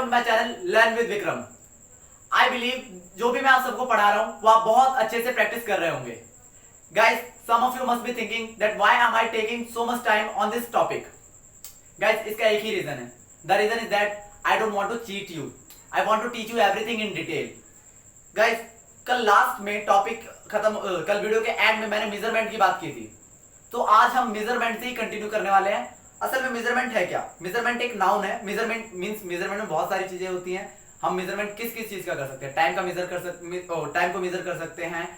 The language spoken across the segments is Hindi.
To my channel learn with Vikram. I believe जो भी मैं आप सबको पढ़ा रहा हूं वो आप बहुत अच्छे से प्रैक्टिस कर रहे होंगे। Guys, some of you must be thinking that why am I taking so much time on this topic. Guys, इसका एक ही रीजन है। The reason is that I don't want to cheat you, I want to teach you everything in detail. Guys, कल लास्ट में टॉपिक खत्म, कल वीडियो के एंड में मैंने मेजरमेंट की बात की थी, तो आज हम मेजरमेंट से ही कंटिन्यू करने वाले हैं। असल में मेजरमेंट है क्या? मेजरमेंट एक नाउन है। मेजरमेंट मींस मेजरमेंट में बहुत सारी चीजें होती हैं। हम मेजरमेंट किस किस चीज का कर सकते हैं? टाइम का मेजर कर सकते, टाइम को मेजर कर सकते हैं,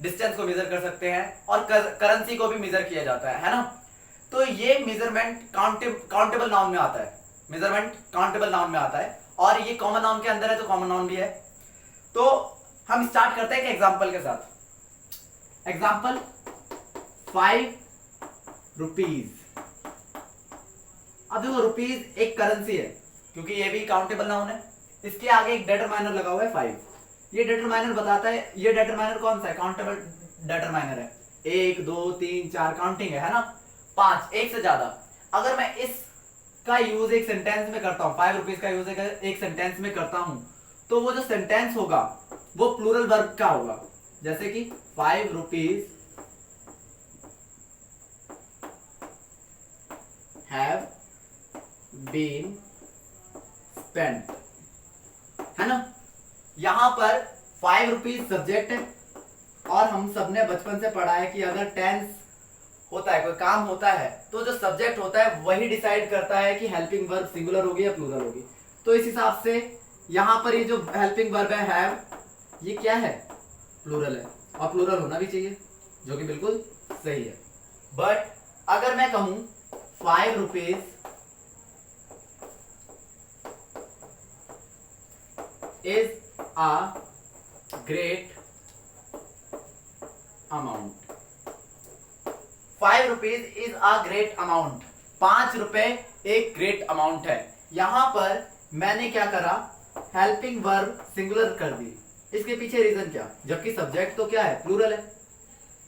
डिस्टेंस को मेजर कर सकते हैं, और करेंसी को भी मेजर किया जाता है ना। तो ये मेजरमेंट काउंटेबल नाउन में आता है। मेजरमेंट काउंटेबल नाउन में आता है और ये कॉमन नाउन के अंदर है, तो कॉमन नाउन भी है। तो हम स्टार्ट करते हैं एक एग्जाम्पल के साथ। Example 5 rupees. अब देखो, रुपीज एक करेंसी है क्योंकि ये भी काउंटेबल नाउन है। इसके आगे एक डिटरमाइनर लगा हुआ है 5। ये डिटरमाइनर बताता है, ये डिटरमाइनर कौन सा है? काउंटेबल डिटरमाइनर है। 1 2 3 4 काउंटिंग है ना। 5 एक से ज्यादा। अगर मैं इसका यूज एक सेंटेंस में करता हूं, 5 रुपीज का यूज एक सेंटेंस में करता हूं, तो वो जो सेंटेंस होगा वो प्लूरल वर्ब का होगा। जैसे कि 5 रुपीज हैव बीन स्पेंट, है ना। यहां पर 5 रुपीज सब्जेक्ट है और हम सबने बचपन से पढ़ा है कि अगर टेंस होता है, कोई काम होता है, तो जो सब्जेक्ट होता है वही डिसाइड करता है कि हेल्पिंग वर्ब सिंगुलर होगी या प्लूरल होगी। तो इस हिसाब से यहां पर ये जो हेल्पिंग वर्ब है हैव, ये क्या है? प्लूरल है, और प्लूरल होना भी चाहिए, जो कि बिल्कुल सही है। बट अगर मैं कहूं 5 rupees is a great amount। 5 rupees is a great amount. 5 रुपए एक ग्रेट अमाउंट है। यहां पर मैंने क्या करा? हेल्पिंग वर्ब सिंगुलर कर दी। इसके पीछे रीजन क्या? जबकि सब्जेक्ट तो क्या है? प्लूरल है।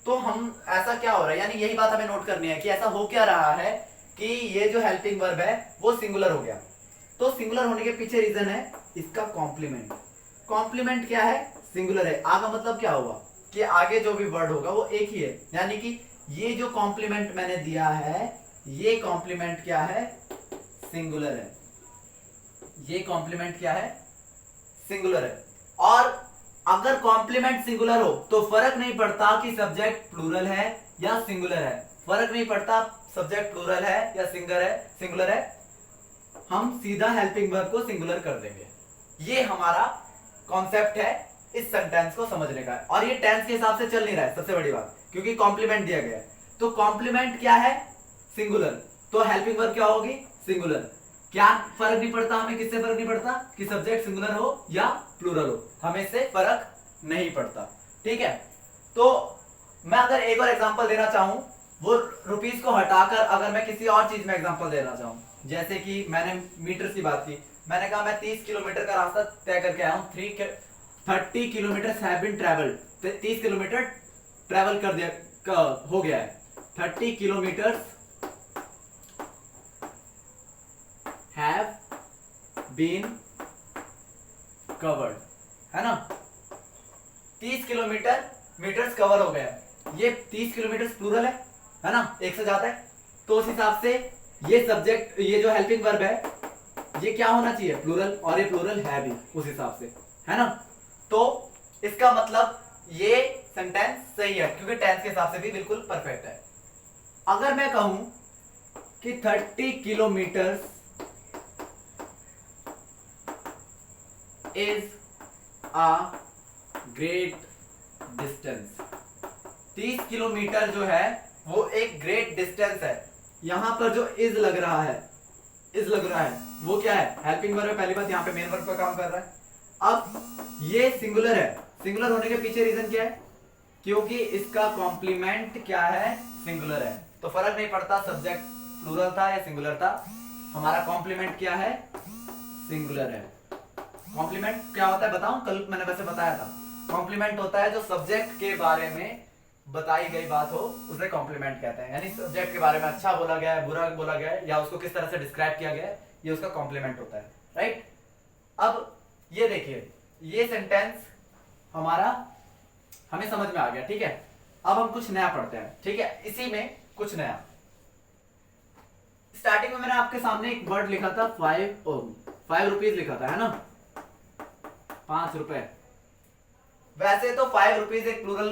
तो हम ऐसा क्या हो रहा है, यानी यही बात हमें नोट करनी है कि ऐसा हो क्या रहा है कि ये जो हेल्पिंग वर्ब है वो सिंगुलर हो गया। तो सिंगुलर होने के पीछे रीजन है इसका कॉम्प्लीमेंट। कॉम्प्लीमेंट क्या है? सिंगुलर है। आगे मतलब क्या होगा कि आगे जो भी वर्ड होगा वो एक ही है। यानी कि ये जो कॉम्प्लीमेंट मैंने दिया है, ये कॉम्प्लीमेंट क्या है? सिंगुलर है। ये कॉम्प्लीमेंट क्या है? सिंगुलर है। और अगर कॉम्प्लीमेंट सिंगुलर हो तो फर्क नहीं पड़ता कि सब्जेक्ट प्लूरल है या सिंगुलर है। फर्क नहीं पड़ता सब्जेक्ट प्लूरल है या सिंगुलर है। हम सीधा हेल्पिंग वर्ब को सिंगुलर कर देंगे। ये हमारा कॉन्सेप्ट है इस सेंटेंस को समझने का। और ये टेंस के हिसाब से चल नहीं रहा है, सबसे बड़ी बात, क्योंकि कॉम्प्लीमेंट दिया गया है। तो कॉम्प्लीमेंट क्या है? सिंगुलर। तो हेल्पिंग वर्ब क्या होगी? सिंगुलर। क्या फर्क नहीं पड़ता हमें? किससे फर्क नहीं पड़ता कि सब्जेक्ट सिंगुलर हो या प्लूरल हो? हमें इससे फर्क नहीं पड़ता। ठीक है। तो मैं अगर एक और एग्जांपल देना चाहूं, वो रुपीज को हटाकर अगर मैं किसी और चीज में एग्जांपल देना चाहूं, जैसे कि मैंने मीटर की बात की। मैंने कहा मैं 30 किलोमीटर का रास्ता तय करके आया हूं। 30 kilometre have been travelled. 30 kilometre travel कर दिया, हो गया है। 30 किलोमीटर हैव बीन कवर्ड, है ना। 30 किलोमीटर मीटर्स कवर हो गया। ये 30 किलोमीटर प्लूरल है ना, एक से ज्यादा है। तो उस हिसाब से ये सब्जेक्ट, ये जो हेल्पिंग वर्ब है, ये क्या होना चाहिए? प्लूरल। और ये प्लूरल है भी उस हिसाब से, है ना। तो इसका मतलब ये सेंटेंस सही है, क्योंकि टेंस के हिसाब से भी बिल्कुल परफेक्ट है। अगर मैं कहूं कि 30 kilometre is a great distance. 30 kilometre जो है वो एक ग्रेट डिस्टेंस है। यहां पर जो इज लग रहा है, वो क्या है? हेल्पिंग वर्ब है। पहली बात, यहां पे मेन वर्ब का काम कर रहा है। अब ये सिंगुलर है। सिंगुलर होने के पीछे रीजन क्या है? क्योंकि इसका कॉम्प्लीमेंट क्या है? सिंगुलर है। तो फर्क नहीं पड़ता सब्जेक्ट प्लूरल था या सिंगुलर था, हमारा कॉम्प्लीमेंट क्या है? सिंगुलर है। कॉम्प्लीमेंट क्या होता है बताऊं? कल मैंने वैसे बताया था। कॉम्प्लीमेंट होता है जो सब्जेक्ट के बारे में बताई गई बात हो, उसे कॉम्प्लीमेंट कहते हैं। यानी सब्जेक्ट के बारे में अच्छा बोला गया है, बुरा बोला गया है, या उसको किस तरह से डिस्क्राइब किया गया है, ये उसका कॉम्प्लीमेंट होता है। राइट। अब ये देखिए, ये सेंटेंस हमारा हमें समझ में आ गया, ठीक है। अब हम कुछ नया पढ़ते हैं, ठीक है, इसी में कुछ नया। स्टार्टिंग में मैंने आपके सामने एक वर्ड लिखा था 5 रुपीज लिखा था, है ना, 5 रुपए। वैसे तो 5 रुपीज एक प्लूरल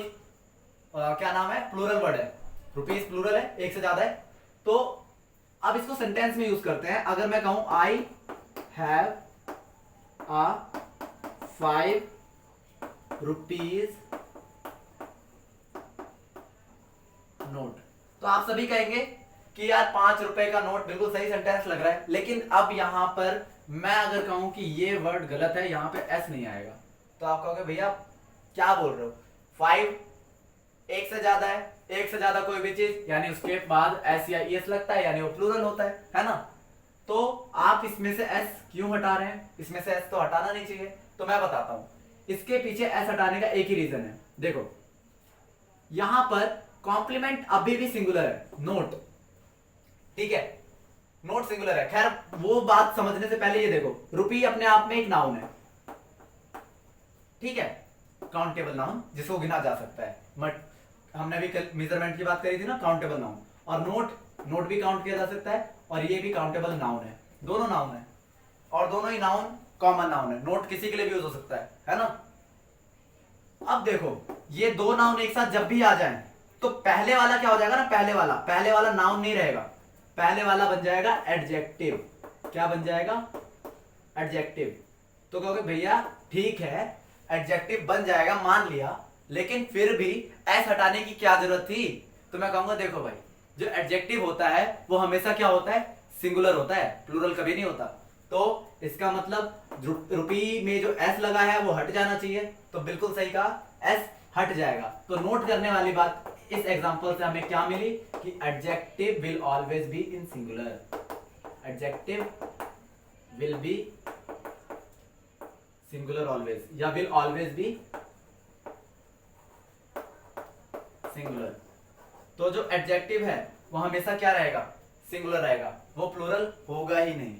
क्या नाम है, प्लूरल वर्ड है, रुपीज प्लूरल है, एक से ज्यादा है। तो अब इसको सेंटेंस में यूज करते हैं। अगर मैं कहूं I have a 5 rupees note, तो आप सभी कहेंगे कि यार 5 रुपए का नोट, बिल्कुल सही सेंटेंस लग रहा है। लेकिन अब यहां पर मैं अगर कहूं कि ये वर्ड गलत है, यहां पे एस नहीं आएगा, तो आप कहोगे भैया क्या बोल रहे हो, 5 एक से ज्यादा है, एक से ज्यादा कोई भी चीज यानी उसके बाद एस या एस लगता है, यानी वो प्लूरल होता है ना। तो आप इसमें से एस क्यों हटा रहे हैं, इसमें से एस तो हटाना नहीं चाहिए। तो मैं बताता हूं, इसके पीछे एस हटाने का एक ही रीजन है। देखो यहां पर कॉम्प्लीमेंट अभी भी सिंगुलर है, नोट, ठीक है, नोट सिंगुलर है। खैर वो बात समझने से पहले ये देखो, रुपी अपने आप में एक नाउन है, ठीक है, काउंटेबल नाउन जिसको गिना जा सकता है। बट हमने भी कल मेजरमेंट की बात करी थी ना, काउंटेबल नाउन। और नोट भी काउंट किया जा सकता है, और ये भी काउंटेबल नाउन है, दोनों नाउन है, और दोनों ही नाउन कॉमन नाउन है। नोट किसी के लिए भी यूज हो सकता है ना। अब देखो ये दो नाउन एक साथ जब भी आ जाएं, तो पहले वाला क्या हो जाएगा ना, पहले वाला नाउन नहीं रहेगा, पहले वाला बन जाएगा एडजेक्टिव। क्या बन जाएगा, एडजेक्टिव। तो कहोगे भैया ठीक है एडजेक्टिव बन जाएगा, मान लिया, लेकिन फिर भी एस हटाने की क्या जरूरत थी। तो मैं कहूंगा देखो भाई, जो एडजेक्टिव होता है वो हमेशा क्या होता है, सिंगुलर होता है, प्लूरल कभी नहीं होता। तो इसका मतलब रुपी में जो एस लगा है वो हट जाना चाहिए। तो बिल्कुल सही कहा, एस हट जाएगा। तो नोट करने वाली बात इस एग्जांपल से हमें क्या मिली कि adjective will always be in singular, adjective will be singular always, या विल ऑलवेज बी सिंगुलर। तो जो एडजेक्टिव है वो हमेशा क्या रहेगा, सिंगुलर रहेगा, वो प्लूरल होगा ही नहीं।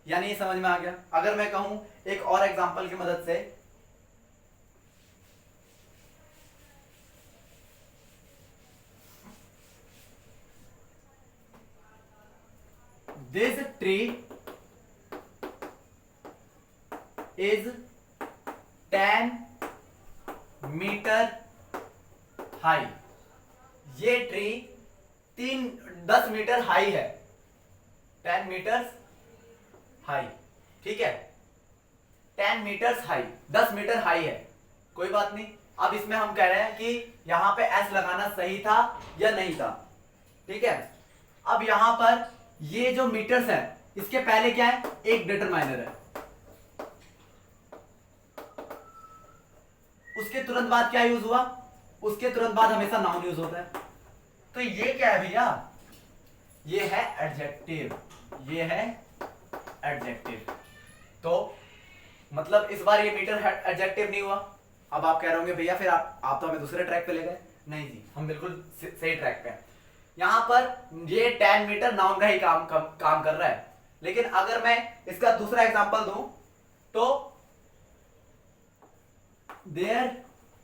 यानी ये समझ में आ गया। अगर मैं कहूं एक और एग्जांपल की मदद से, this tree is 10 metre high, ये ट्री 10 मीटर हाई है, 10 मीटर हाई, ठीक है, 10 मीटर्स हाई, 10 मीटर हाई है, कोई बात नहीं। अब इसमें हम कह रहे हैं कि यहां पे एस लगाना सही था या नहीं था, ठीक है। अब यहां पर ये जो मीटर्स है इसके पहले क्या है, एक डिटरमाइनर है, उसके तुरंत बाद क्या यूज हुआ, उसके तुरंत बाद हमेशा नाउन यूज होता है। तो ये क्या है भैया, ये है एडजेक्टिव, ये है एडजेक्टिव। तो मतलब इस बार ये मीटर एडजेक्टिव नहीं हुआ। अब आप कह रहे होंगे भैया फिर आप तो हमें दूसरे ट्रैक पे ले गए। नहीं जी, हम बिल्कुल सही ट्रैक पे हैं। यहां पर ये 10 मीटर नाउन का ही काम कर रहा है। लेकिन अगर मैं इसका दूसरा एग्जांपल दूं तो देयर,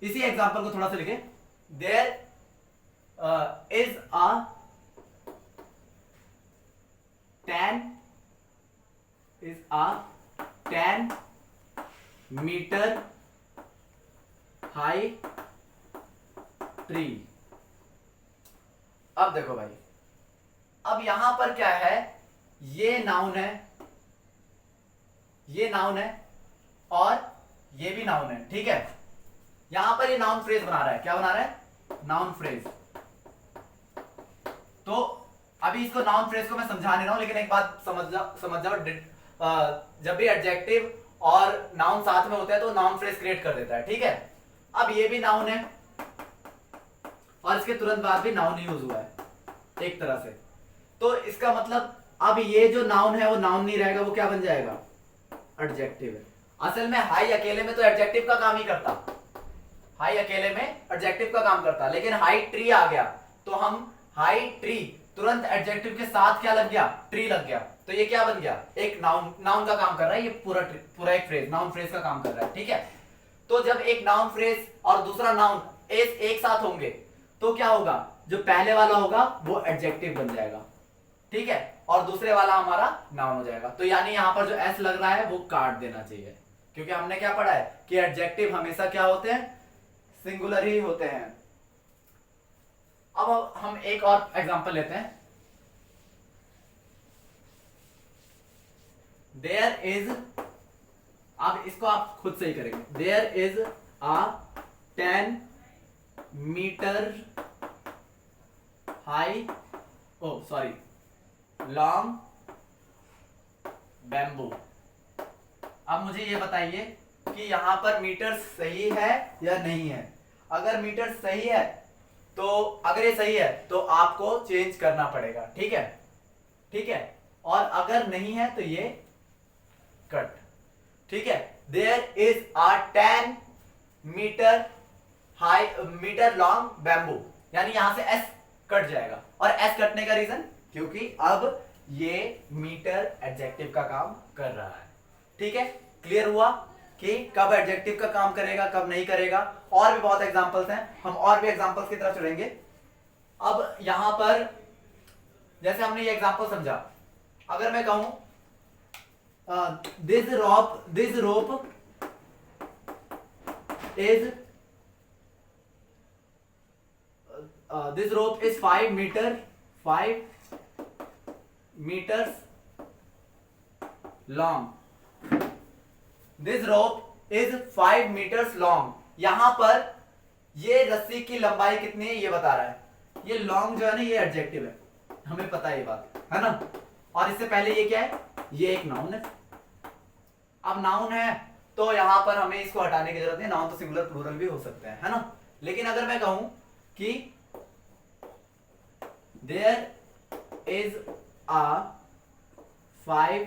इसी एग्जांपल को थोड़ा सा लिखे, there is a 10 metre high tree. अब देखो भाई, अब यहां पर क्या है, ये नाउन है, ये नाउन है और ये भी नाउन है, ठीक है। यहां पर ये नाउन फ्रेज बना रहा है, क्या बना रहा है, नाउन फ्रेज। तो अभी इसको नाउन फ्रेज को मैं समझा नहीं रहा हूं, लेकिन एक बात समझ जाओ, जब भी एडजेक्टिव और नाउन साथ में होता है तो नाउन फ्रेज क्रिएट कर देता है, ठीक है। अब ये भी नाउन है और इसके तुरंत बाद भी नाउन यूज हुआ है एक तरह से। तो इसका मतलब अब ये जो नाउन है वो नाउन नहीं रहेगा, वो क्या बन जाएगा, एडजेक्टिव है। असल में हाई अकेले में तो एडजेक्टिव का काम ही करता, हाई अकेले में एडजेक्टिव का काम करता, लेकिन हाई ट्री आ गया तो हम हाई ट्री तुरंत एडजेक्टिव के साथ क्या लग गया, ट्री लग गया। तो ये क्या बन गया, एक नाउन, नाउन का काम कर रहा है, ये पूरा एक फ्रेज, नाउन फ्रेज का काम कर रहा है, ठीक है। तो जब एक नाउन फ्रेज और दूसरा नाउन एक साथ होंगे तो क्या होगा, जो पहले वाला होगा वो एडजेक्टिव बन जाएगा, ठीक है, और दूसरे वाला हमारा नाउन हो जाएगा। तो यानी यहां पर जो एस लग रहा है वो काट देना चाहिए, क्योंकि हमने क्या पढ़ा है कि एडजेक्टिव हमेशा क्या होते हैं, सिंगुलर ही होते हैं। अब हम एक और एग्जांपल लेते हैं। देयर इज, अब इसको आप खुद से ही करेंगे, there is a 10 metre high, oh sorry, long bamboo. अब मुझे ये बताइए कि यहां पर मीटर सही है या नहीं है। अगर मीटर सही है तो, अगर ये सही है तो आपको चेंज करना पड़ेगा, ठीक है, ठीक है, और अगर नहीं है तो ये कट, ठीक है। There is a 10 metre high, metre long bamboo, यानी यहां से एस कट जाएगा। और एस कटने का रीजन, क्योंकि अब ये मीटर एडजेक्टिव का काम कर रहा है, ठीक है। क्लियर हुआ कि कब एडजेक्टिव का काम करेगा, कब नहीं करेगा। और भी बहुत एग्जांपल्स हैं, हम और भी एग्जांपल्स की तरफ चलेंगे। अब यहां पर जैसे हमने ये एग्जांपल समझा, अगर मैं कहूं this rope is 5 meters long. This rope is 5 meters long. यहां पर ये रस्सी की लंबाई कितनी है ये बता रहा है। ये लॉन्ग जो है ना, ये एडजेक्टिव है, हमें पता है ये बात, है ना। और इससे पहले ये क्या है, ये एक नाउन है। अब नाउन है तो यहां पर हमें इसको हटाने की जरूरत नहीं, नाउन तो सिंगुलर प्लूरल भी हो सकते हैं, है ना। लेकिन अगर मैं कहूं कि there is a 5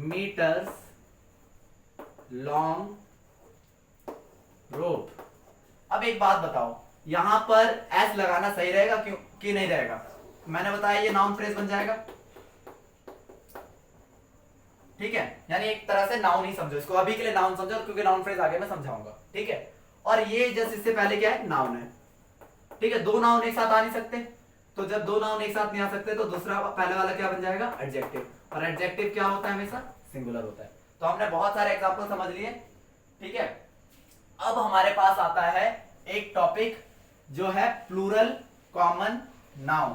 meters long rope। अब एक बात बताओ, यहां पर एस लगाना सही रहेगा क्यों कि नहीं रहेगा। मैंने बताया ये नाउन फ्रेज बन जाएगा, ठीक है, यानी एक तरह से नाउन ही समझो इसको, अभी के लिए नाउन समझो, क्योंकि नाउन फ्रेज आगे मैं समझाऊंगा, ठीक है। और ये जस्ट इससे पहले क्या है, नाउन है, ठीक है। दो नाउन एक साथ आ नहीं सकते, तो जब दो नाउन एक साथ नहीं आ सकते तो दूसरा पहले वाला क्या बन जाएगा, एडजेक्टिव। और एडजेक्टिव क्या होता है, हमेशा सिंगुलर होता है। तो हमने बहुत सारे एग्जांपल समझ लिए, ठीक है। अब हमारे पास आता है एक टॉपिक जो है plural common noun.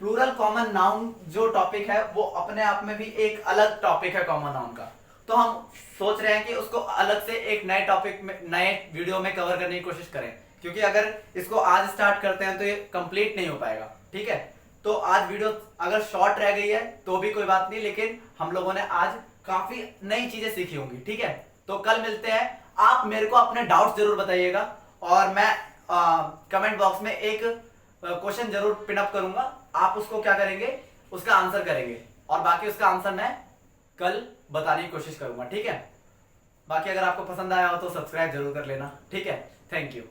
Plural common noun जो टॉपिक है वो अपने आप में भी एक अलग टॉपिक है कॉमन नाउन का। तो हम सोच रहे हैं कि उसको अलग से एक नए टॉपिक में, नए वीडियो में कवर करने की कोशिश करें, क्योंकि अगर इसको आज स्टार्ट करते हैं तो ये कंप्लीट नहीं हो पाएगा, ठीक है। तो आज वीडियो अगर शॉर्ट रह गई है तो भी कोई बात नहीं, लेकिन हम लोगों ने आज काफी नई चीजें सीखी होंगी, ठीक है। तो कल मिलते हैं। आप मेरे को अपने डाउट्स जरूर बताइएगा, और मैं कमेंट बॉक्स में एक क्वेश्चन जरूर पिन अप करूंगा, आप उसको क्या करेंगे, उसका आंसर करेंगे, और बाकी उसका आंसर मैं कल बताने की कोशिश करूंगा, ठीक है। बाकी अगर आपको पसंद आया हो तो सब्सक्राइब जरूर कर लेना, ठीक है। Thank you.